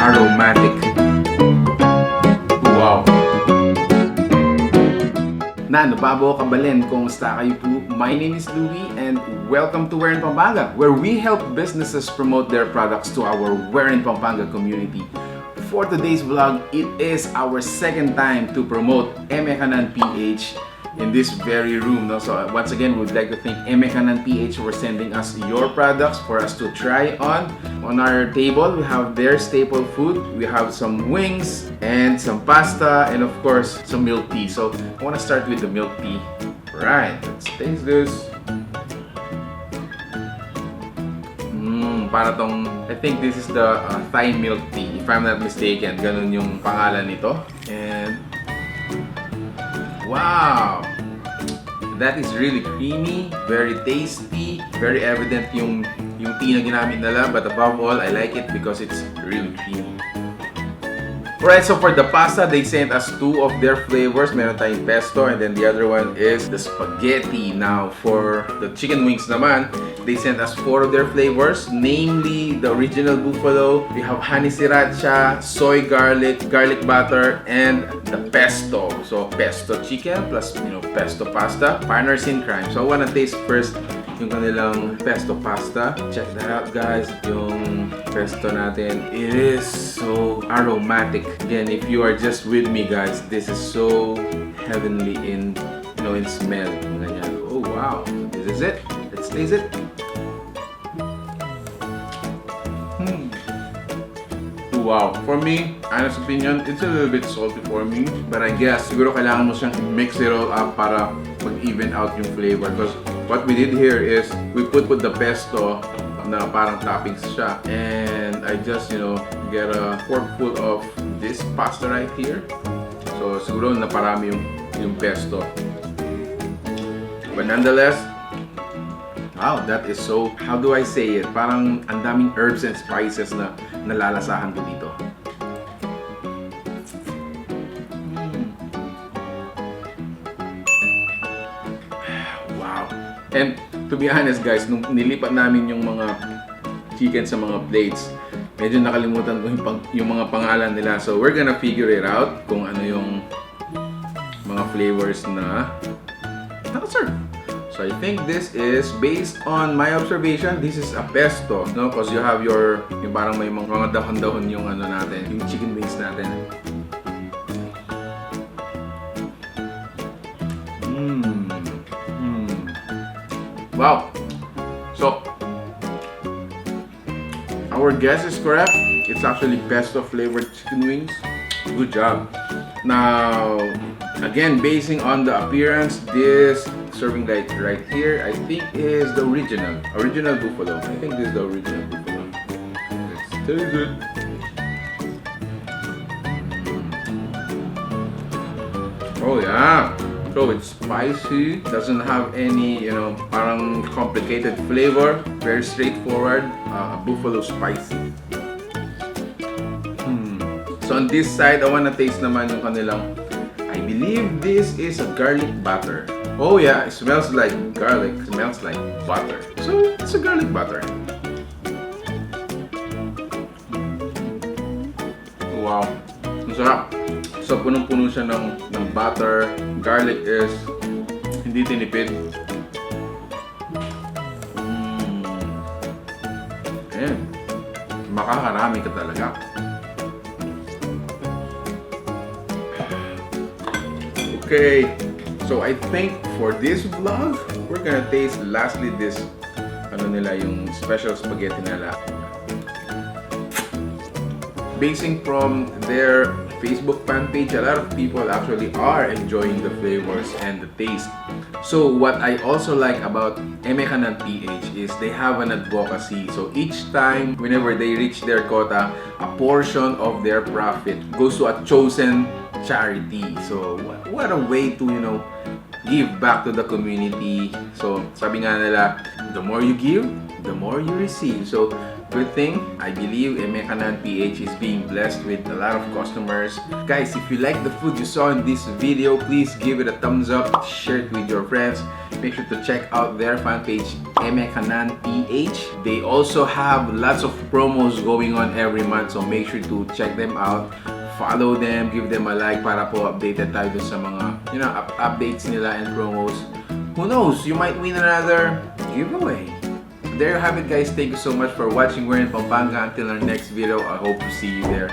aromatic. Wow! Nano kabalen, kumusta kayo po? My name is Louie and welcome to Where in Pampanga, where we help businesses promote their products to our Where in Pampanga community. For today's vlog, it is our second time to promote EME KANAN PH in this very room. No? So once again, we would like to thank EME KANAN PH for sending us your products for us to try on. On our table, we have their staple food. We have some wings and some pasta and of course, some milk tea. So I want to start with the milk tea. Right, let's taste this. Para tong, I think this is the Thai milk tea, if I'm not mistaken. Ganun yung pangalan nito. And wow! That is really creamy, very tasty, very evident yung tea na ginamit nila. But above all, I like it because it's really creamy. Alright, so for the pasta, they sent us two of their flavors. Meron tayong pesto and then the other one is the spaghetti. Now, for the chicken wings naman, they sent us four of their flavors, namely the original buffalo. We have honey sriracha, soy garlic, garlic butter, and the pesto. So, pesto chicken plus, pesto pasta. Partners in crime. So, I wanna taste first yung kanilang pesto pasta. Check that out, guys. Yung pesto natin, it is so aromatic. Again, if you are just with me, guys, this is so heavenly in smell. Ganyan. Oh wow, this is it. Let's taste it. Wow, for me, honest opinion, it's a little bit salty for me. But I guess siguro kailangan mo siyang mix it all up para mag-even out yung flavor. Because what we did here is we put the pesto na parang toppings siya. And I just, get a fork full of this pasta right here. So siguro naparami yung pesto. But nonetheless, wow, that is so, how do I say it? Parang ang daming herbs and spices na nalalasahan ko dito. Wow. And to be honest, guys, nung nilipat namin yung mga chicken sa mga plates, medyo nakalimutan ko yung mga pangalan nila. So we're gonna figure it out kung ano yung mga flavors na nakaserve. So I think this is, based on my observation, this is a pesto, no? Because you have yung parang may mga dahon-dahon yung natin, yung chicken wings natin. Wow! So, our guess is correct. It's actually pesto flavored chicken wings. Good job. Now, again, basing on the appearance, this serving light right here, I think is the original buffalo. I think this is the original buffalo. Let's taste it. Oh yeah. So it's spicy, doesn't have any, parang complicated flavor. Very straightforward, buffalo spicy. So on this side, I wanna taste naman yung kanilang, I believe this is a garlic butter. Oh yeah, it smells like garlic, it smells like butter. So it's a garlic butter. Wow, ang sarap. So punong-puno siya ng butter. Garlic is hindi tinipid. Ayan, makakarami ka talaga. Okay, so I think for this vlog, we're gonna taste lastly this, yung special spaghetti nila. Basing from their Facebook fan page, a lot of people actually are enjoying the flavors and the taste. So what I also like about EME KANAN PH is they have an advocacy. So each time, whenever they reach their quota, a portion of their profit goes to a chosen charity. So what a way to, give back to the community. So sabi nga nila, the more you give, the more you receive. So Good thing, I believe EME KANAN PH is being blessed with a lot of customers. Guys, if you like the food you saw in this video, please give it a thumbs up, share it with your friends. Make sure to check out their fan page, EME KANAN PH. They also have lots of promos going on every month, so make sure to check them out. Follow them, give them a like para po updated tayo dun sa mga, updates nila and promos. Who knows, you might win another giveaway. There you have it, guys. Thank you so much for watching. We're in Pampanga. Until our next video, I hope to see you there.